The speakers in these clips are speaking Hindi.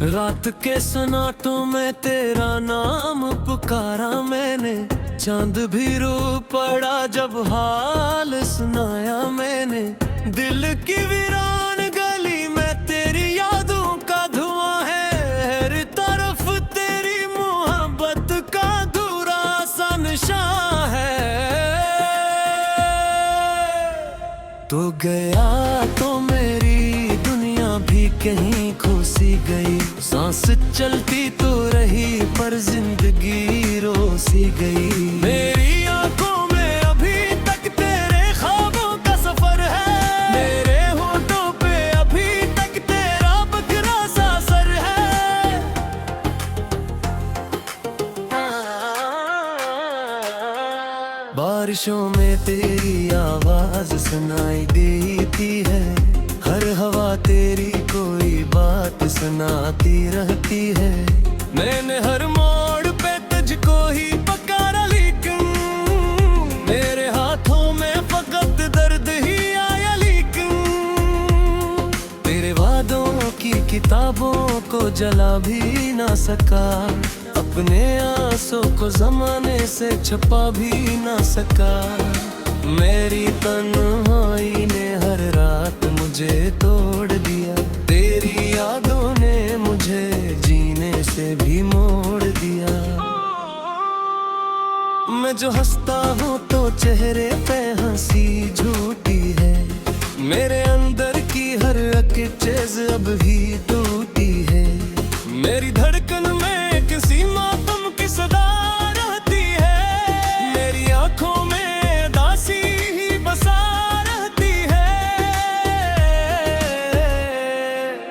रात के सन्नाटों में तेरा नाम पुकारा मैंने, चांद भी रो पड़ा जब हाल सुनाया मैंने। दिल की वीरान गली में तेरी यादों का धुआं है, हर तरफ तेरी मोहब्बत का अधूरा सा निशान है। तो गया तो मेरी दुनिया भी कहीं खो सी गई, सांस चलती तो रही पर जिंदगी रो सी गई। मेरी आंखों में अभी तक तेरे ख्वाबों का सफर है, मेरे होठों पे अभी तक तेरा बकरा सा सर है। बारिशों में तेरी आवाज सुनाई देती है, हर हवा तेरी कोई बात सुनाती रहती है। मैंने हर मोड़ पे तुझको ही पकारा, लेकिन मेरे हाथों में फकत दर्द ही आया। लेकिन तेरे वादों की किताबों को जला भी ना सका, अपने आंसू को जमाने से छुपा भी ना सका। मेरी तन्हाई ने हर रात मुझे तोड़ दिया, तेरी यादों ने मुझे जीने से भी मोड़ दिया। मैं जो हंसता हूँ तो चेहरे पे हंसी झूठी है, मेरे अंदर की हर एक चीज अब भी टूटी है। मेरी धड़कन में किसी मातम की सदा रहती है, मेरी आंखों में दासी ही बसा रहती है।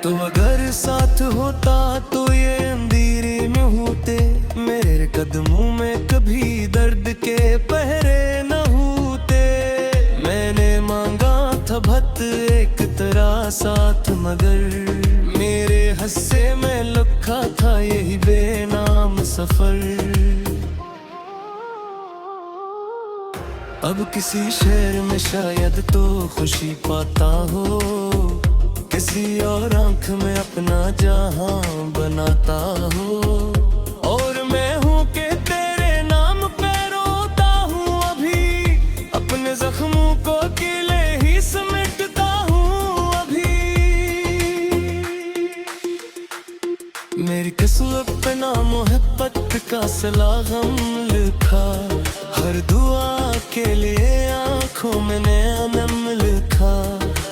तो अगर साथ होता तो ये अंधेरे में होते, मेरे कदमों में कभी दर्द के पहरे न होते। मैंने मांगा था भत एक तरह साथ, मगर मेरे हिस्से में लिखा था यही बेनाम सफर। अब किसी शहर में शायद तो खुशी पाता हो, किसी और आंख में अपना जहां बनाता हो। और मैं हूँ कि तेरे नाम पे रोता हूँ अभी, अपने जख्मों को किले ही समेटता हूँ अभी। मेरी किस्मत पे ना मोहब्बत का सलागम लिखा, हर दुआ के लिए आंखों में नया नम लिखा।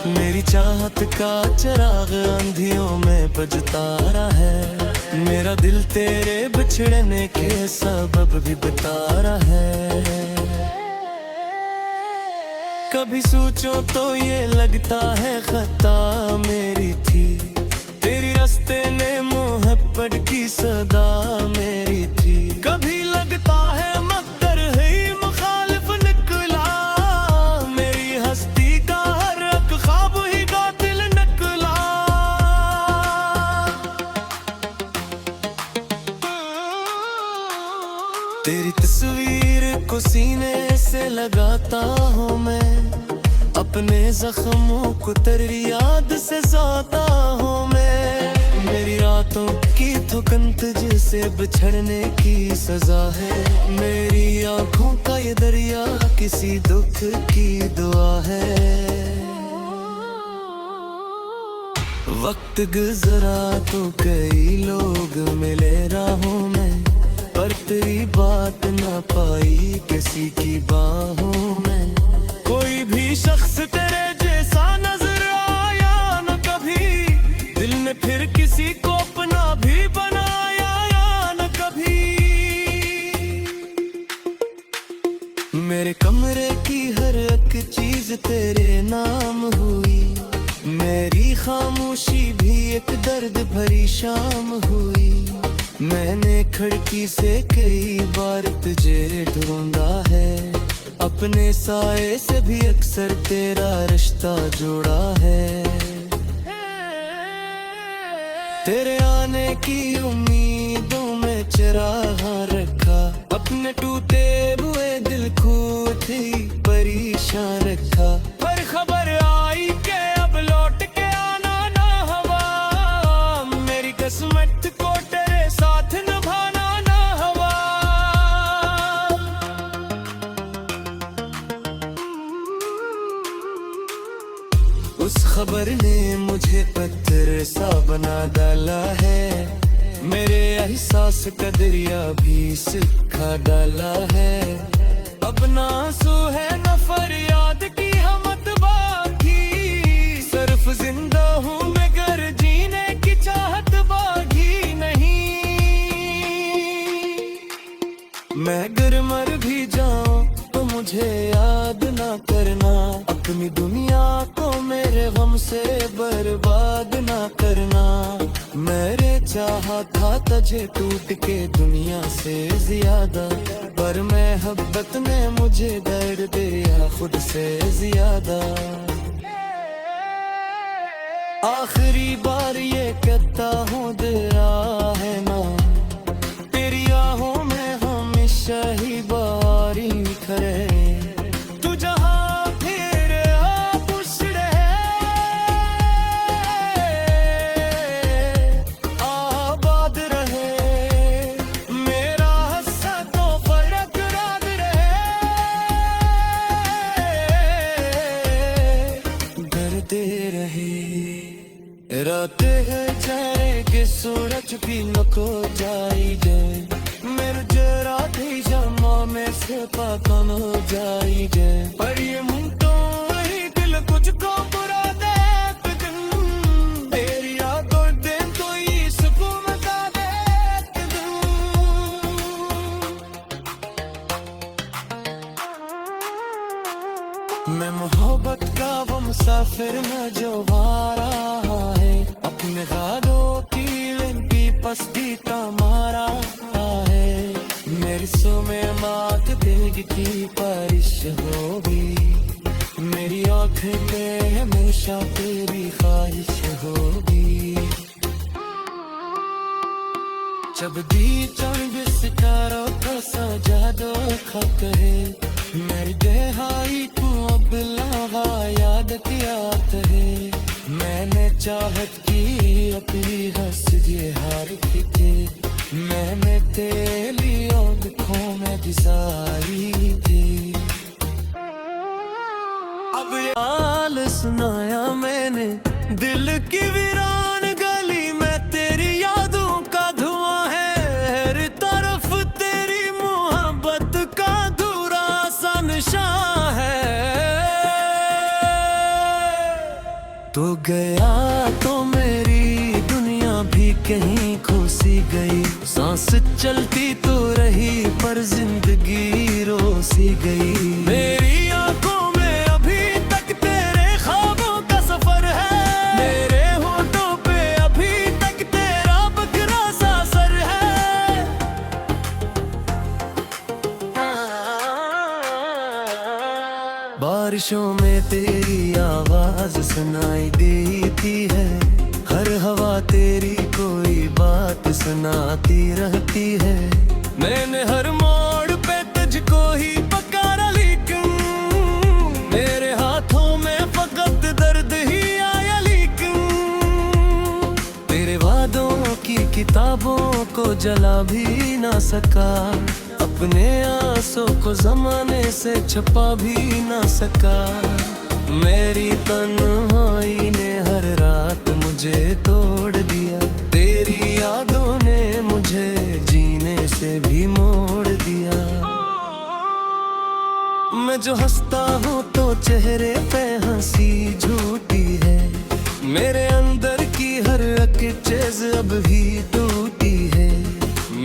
मेरी चाहत का चिराग आंधियों में बजता रहा है, मेरा दिल तेरे बिछड़ने के सबब भी बता रहा है। कभी सोचो तो ये लगता है खता मेरी थी, तेरी रास्ते ने मोहब्बत की सदा मेरी थी। कभी लगता है मगर है मुखालिफ निकला, मेरी हस्ती का हर एक ख्वाब ही कातिल निकला। तेरी तस्वीर को सीने से लगाता हूँ मैं, अपने जख्मों को तेरी याद से जाता हूँ मैं। मेरी रातों की थकन तुझसे बिछड़ने की सजा है, मेरी आंखों का ये दरिया किसी दुख की दुआ है। वक्त गुजरा तो कई लोग मिले राहों में, पर तेरी बात ना पाई किसी की बाहों में। कोई भी शख्स तेरे जैसा नजर आया न कभी, दिल ने फिर किसी को अपना भी बनाया या न कभी। मेरे कमरे की हर एक चीज तेरे नाम हुई, मेरी खामोशी भी एक दर्द भरी शाम हुई। मैंने खिड़की से कई बार तुझे ढूंढा है, अपने साए से भी अक्सर तेरा रिश्ता जोड़ा है। तेरे आने की उम्मीदों में चिराग रखा, अपने टूटे हुए दिल को थी परेशान रखा। पर खबर आई कि अब लौट के आना ना हवा, मेरी किस्मत उस खबर ने मुझे पत्थर सा बना डाला है, मेरे एहसास का दरिया भी सिखा डाला है। अब ना आंसू है न फरियाद की हमत बाकी, सिर्फ जिंदा हूँ मैं घर जीने की चाहत बाकी नहीं। मैं अगर मर भी जाऊं तो मुझे याद ना करना, अपनी दुनिया को मेरे गम से बर्बाद ना करना। मेरे चाहा था तुझे टूट के दुनिया से ज्यादा, पर मोहब्बत ने मुझे दर्द दिया खुद से ज्यादा। आखिरी बार ये कहता हूँ दिया है ना, तेरी आहों में हमेशा ही बारी खरे। तू जहाँ फिर आपुश रहे, आबाद रहे, मेरा हस्सा तो फर्क रात रहे। डरते रहे रातें है चेहरे के सूरज भी नको जाई जाए, मेरे जरा थी जमा में से पतन हो जाई जाए। पर ये मुंह तो ही दिल कुछ को बुरा देख दिन, तेरी यादों दे तो ये सुकून का देख दिन। मैं मोहब्बत का वो मुसाफिर मैं जो आ रहा है, अपने गालों की लिंपी पस्ती का मारा है। मेरी सो में मात दिल की बारिश होगी, मेरी आँखें में हमेशा तेरी ख्वाहिश होगी। जब दी चंद सितारों को सजा दो खत है, मेरी देहाई तू अब लावा याद किया है। मैंने चाहत की अपनी हंस ये हार खींचे, मैंने तेरी आँखों में गुजारी थी। अब ये हाल सुनाया मैंने दिल की वीरान गली में, तेरी यादों का धुआं है हर तरफ, तेरी मोहब्बत का धुरा सा निशान है। तो गया तो मेरी दुनिया भी कहीं खोसी गई, सांस चलती तो रही पर जिंदगी रोसी गई। मेरी आंखों में अभी तक तेरे ख्वाबों का सफर है, मेरे होठों पे अभी तक तेरा बकरा सा सर है। बारिशों में तेरी आवाज सुनाई देती है, हर हवा तेरी कोई बात सुनाती रहती है। मैंने हर मोड़ पे तुझको ही पकारा, लेकिन मेरे हाथों में फकत दर्द ही आया। लेकिन तेरे वादों की किताबों को जला भी ना सका, अपने आंसू को जमाने से छुपा भी ना सका। मेरी तन्हाई ने हर रात मुझे तोड़ दिया, तेरी यादों ने मुझे जीने से भी मोड़ दिया। मैं जो हंसता हूँ तो चेहरे पे हंसी झूठी है, मेरे अंदर की हर एक चीज अब भी टूटी है।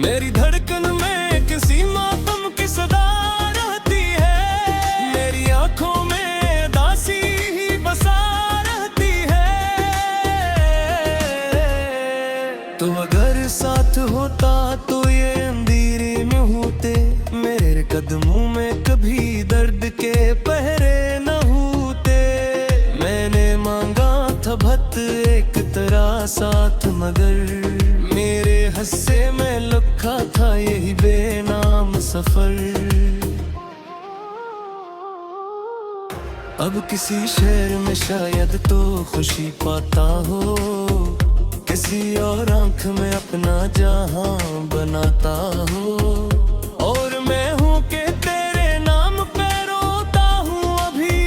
मेरी धड़कन में किसी मातम की सदा रहती है, मेरी आंखों में दासी ही बसा रहती है। तो अगर साथ होता तो ये अंधेरे में होते, मेरे कदमों में कभी दर्द के पहरे न होते। मैंने मांगा था भत एक तरह साथ, मगर मेरे हस्से में लिखा था यही बेनाम सफर। अब किसी शहर में शायद तो खुशी पाता हो, किसी और आंख में अपना जहां बनाता हो। और मैं हूँ कि तेरे नाम पे रोता हूँ अभी,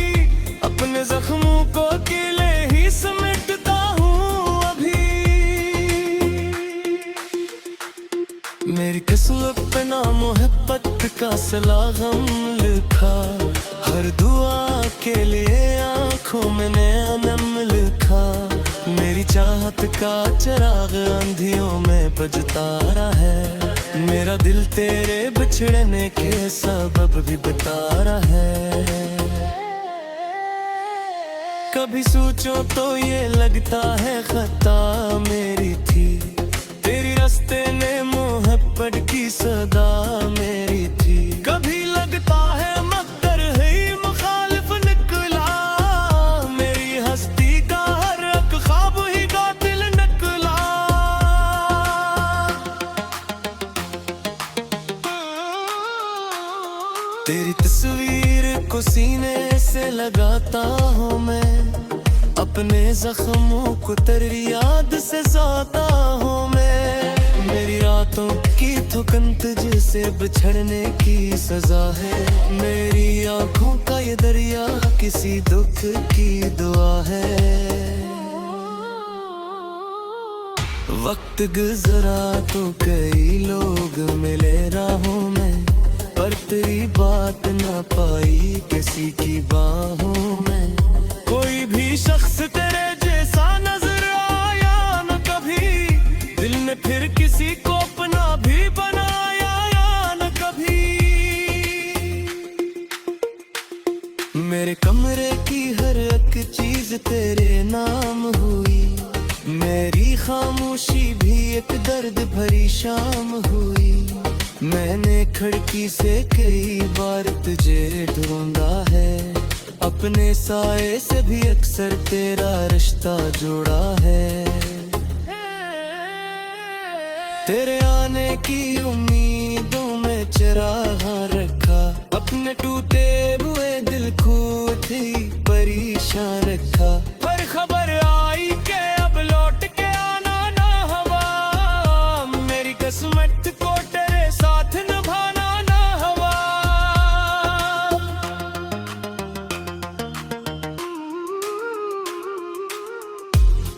अपने जख्मों को किले मोहब्बत का सलागम लिखा, हर दुआ के लिए आंखों में नया नम लिखा। मेरी चाहत का चिराग अंधियों में बजता रहा है, मेरा दिल तेरे बिछड़ने के सबब भी बता रहा है। कभी सोचो तो ये लगता है खता मेरी थी, तेरी रास्ते ने मोहब्बत की सदा मेरी थी। कभी लगता है मगर ही मुखालिफ निकला, मेरी हस्ती का हर एक ख्वाब ही कातिल निकला। तेरी तस्वीर को सीने से लगाता हूँ मैं, अपने जख्मों को तेरी याद से ज़ाता हूँ मैं। मेरी रातों की थकन तुझसे बिछड़ने की सजा है, मेरी आंखों का ये दरिया किसी दुख की दुआ है। वक्त गुजरा तो कई लोग मिले राहों में, पर तेरी बात ना पाई किसी की बाहों में। कोई भी शख्स तेरे जैसा नजर आया न कभी, दिल ने फिर किसी को अपना भी बनाया या न कभी। मेरे कमरे की हर एक चीज तेरे नाम हुई, मेरी खामोशी भी एक दर्द भरी शाम हुई। मैंने खिड़की से कई बार तुझे ढूंढा है, अपने साए से भी अक्सर तेरा रिश्ता जोड़ा है। तेरे आने की उम्मीदों में चिराग रखा, अपने टूटे हुए दिल को थी परेशान रखा। पर खबर आई के अब लौट के आना ना हवा, मेरी किस्मत को तेरे साथ निभाना ना हवा।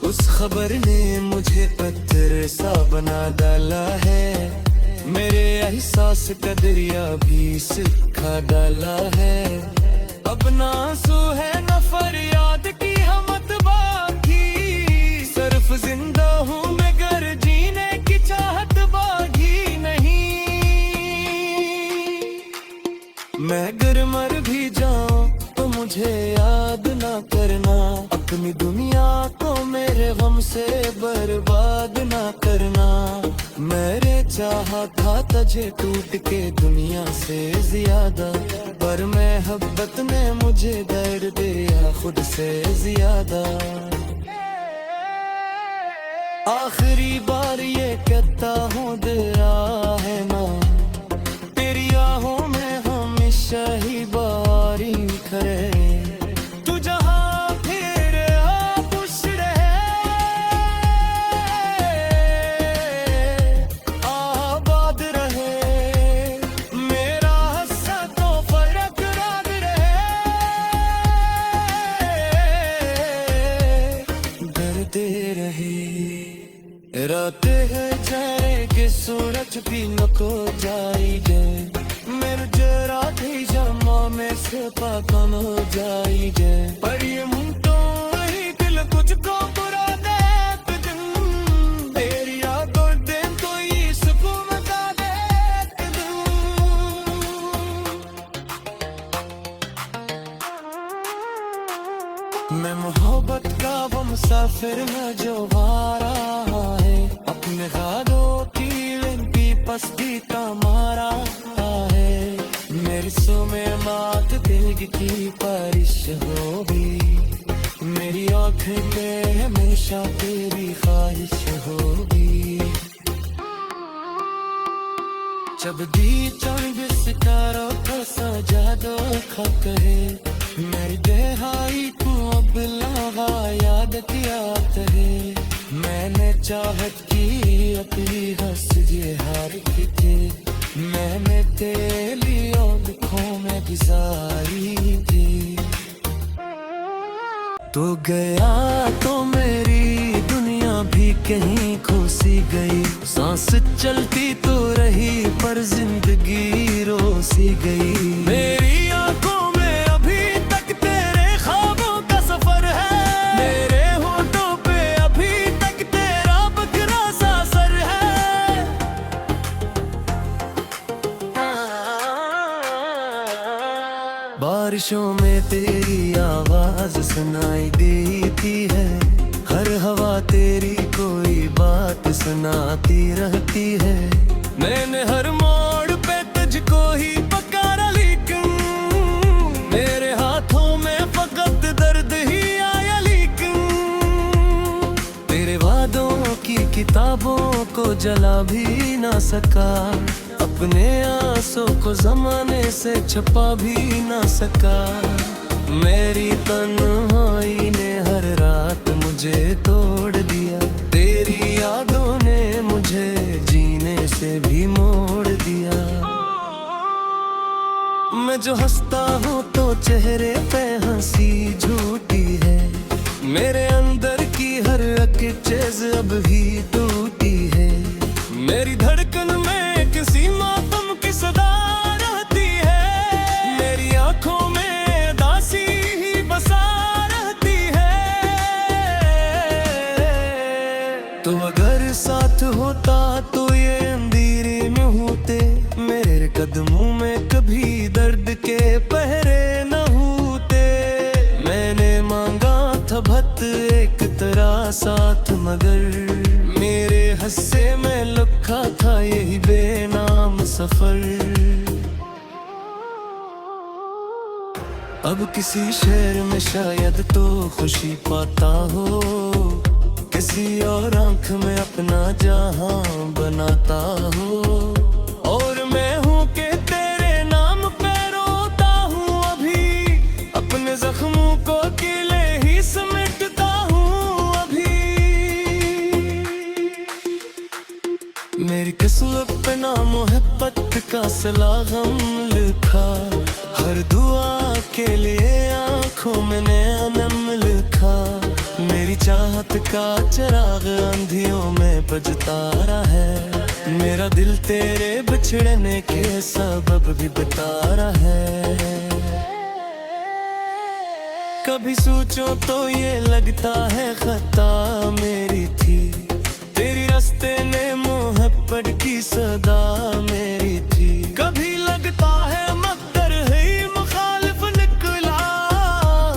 उस खबर ने मुझे पत्थर सा बना डाला है, मेरे एहसास का दरिया भी सिखा डाला है। अब ना आंसू है न फरियाद की हमत बाकी, सिर्फ जिंदा हूँ मगर जीने की चाहत बाकी नहीं। मैं अगर मर भी जाऊं तो मुझे याद ना करना, अपनी दुनिया को मेरे गम से बर्बाद ना करना। मेरे चाहा था तुझे टूट के दुनिया से ज्यादा, पर मोहब्बत ने मुझे दर्द दिया खुद से ज्यादा। आखिरी बार ये कहता हूँ दिल है ना, तेरी आहों में हमेशा ही बारी खड़े। तू जहाँ फिर खुश रहे, आबाद रहे, मेरा हस्सा तो फर्क रात रहे। डरते रहे रातें है जाए कि सूरज भी न को जाई जाए, मेरे जरा थी जमा में से पाकन हो जाई जाए। पर ये मुंह तो ही दिल तुझको बुरा देख दिन, तेरी यादों दिन तो ये सुकून का देख दिन। मैं मोहब्बत का वो मुसाफिर है जो आ रहा है, अपने खादों की लिंपी पस्ती का मारा है। मेरी सो में मात दिल की बारिश होगी, मेरी आँखें पे हमेशा तेरी ख्वाहिश होगी। जब भी चंद सितारों को सजा दो खत है, मेरी देहाई तू अब लगा याद किया है। मैंने चाहत की अपनी हंस ये हार की थी, मैंने तेरी आँखों में गुजारी थी। तो गया तो मेरी दुनिया भी कहीं खुश सी गई। सांस चलती तो रही पर जिंदगी रो सी गई। मेरी आंखों में अभी तक तेरे ख्वाबों का सफर है। मेरे होठों पे अभी तक तेरा बकरा सा सर है। बारिशों में तेरी आवाज सुनाई देती है। हर हवा तेरी कोई बात सुनाती रहती है। मैंने हर मोड़ पे तुझको ही पकारा, लेकिन मेरे हाथों में फकत दर्द ही आया। लेकिन तेरे वादों की किताबों को जला भी ना सका। अपने आंसू को जमाने से छुपा भी ना सका। मेरी तन्हाई ने हर रात मुझे तोड़ दिया। तेरी यादों ने मुझे जीने से भी मोड़ दिया। मैं जो हंसता हूँ तो चेहरे पे हंसी झूठी है। मेरे अंदर की हर एक चीज अब भी टूटी है। मेरी धड़कन में किसी मातम की सदा रहती है। मेरी आंखों में दासी ही बसा रहती है। तो अगर साथ होता तो ये अंधेरे में होते। मेरे कदमों में कभी दर्द के पहरे न होते। मैंने मांगा था भत एक तरह साथ, मगर मेरे हिस्से में लिखा था यही बेनाम सफर। अब किसी शहर में शायद तो खुशी पाता हो। किसी और आंख में अपना जहां बनाता हो। और मैं हूँ कि तेरे नाम पे रोता हूँ अभी। अपने जख्मों को अकेले ही समेटता हूँ अभी। मेरी किस्मत पे ना मोहब्बत का सलागम लिखा। हर दुआ के लिए आंखों में नया नम लिखा। मेरी चाहत का चिराग आंधियों में बजता रहा है। मेरा दिल तेरे बिछड़ने के सबब भी बता रहा है। कभी सोचो तो ये लगता है खता मेरी थी। तेरी रास्ते ने मोहब्बत की सदा मेरी थी। कभी लगता है मकदर है मुखालिफ निकला।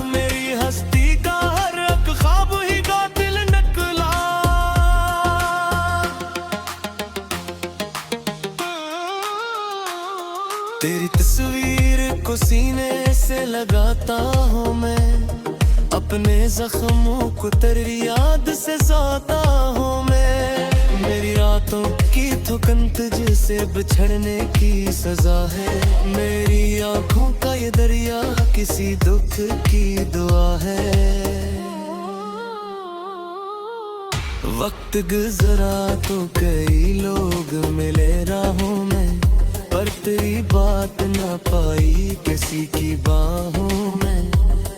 मेरी हस्ती का हर एक ख्वाब ही कातिल निकला। तेरी तस्वीर को सीने से लगाता हूँ मैं। अपने जख्मों को तेरी याद से जाता हूँ मैं। मेरी रातों की थकन तुझसे बिछड़ने की सजा है। मेरी आंखों का ये दरिया किसी दुख की दुआ है। वक्त गुजरा तो कई लोग मिले राहों में, पर तेरी बात ना पाई किसी की बाहों में।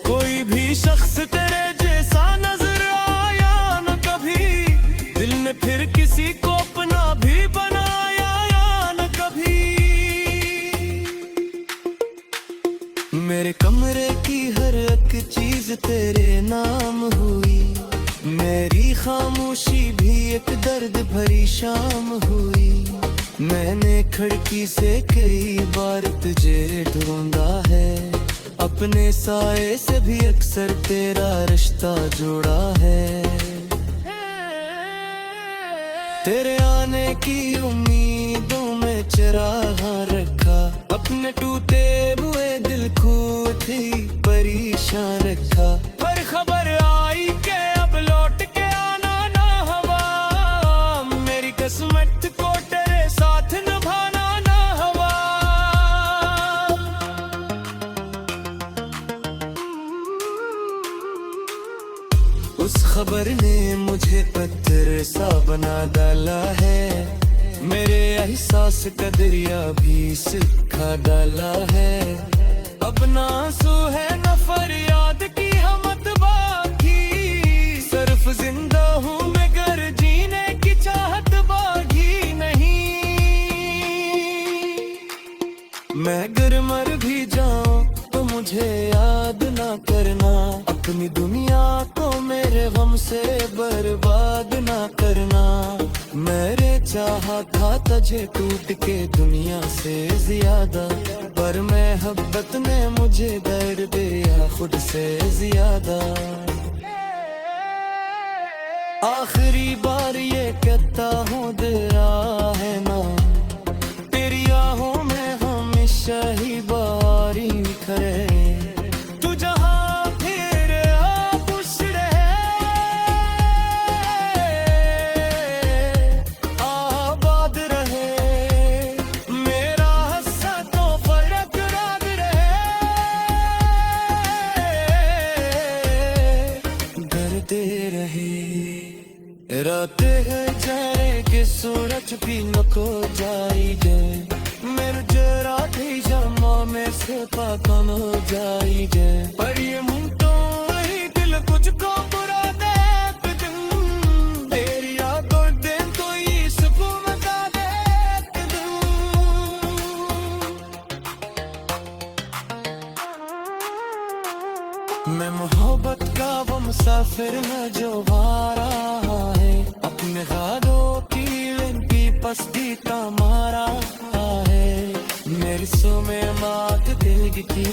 कोई भी शख्स तेरे जैसा नजर आया न कभी। दिल ने फिर किसी को अपना भी बनाया या न कभी। मेरे कमरे की हर एक चीज तेरे नाम हुई। मेरी खामोशी भी एक दर्द भरी शाम हुई। मैंने खिड़की से कई बार तुझे ढूंढा है। अपने साए से भी अक्सर तेरा रिश्ता जोड़ा है। तेरे आने की उम्मीदों में चिराग रखा। अपने टूटे हुए दिल को थी परेशान रखा। पर खबर आई के अब लौट के आना ना हवा। मेरी किस्मत को तेरे साथ निभाना ना हवा। उस खबर ने मुझे पत्थर सा बना डाला है। मेरे एहसास का दरिया भी सिखा डाला है। अब ना आंसू है न फरियाद की हमत बाकी। सिर्फ जिंदा हूँ मैं गर जीने की चाहत उसे बर्बाद ना करना। मेरे चाहा था तुझे टूट के दुनिया से ज्यादा, पर मोहब्बत ने मुझे दर्द दिया खुद से ज्यादा। आखिरी बार ये कहता हूँ तेरा है ना, तेरी आहों में हमेशा ही बारी खरे। तू जहाँ फिर खुश रहे, आबाद रहे, मेरा हंसा तो फर्क राग रहे। डरते रहे रातें है जाए कि सूरज भी न खो जाई जाए, मेरे जरा थी जमा में से पाकन हो जाई जाए। पर ये मुंह तो ही दिल कुछ को बुरा देख दूं, तेरी यादों दिन तो ही सुकून का देख दूं। मैं मोहब्बत का वो मुसाफिर है जो आ रहा है, अपने ख्यालों की लिंपी पस्ती का मारा है। मेरी सो में मात दिल की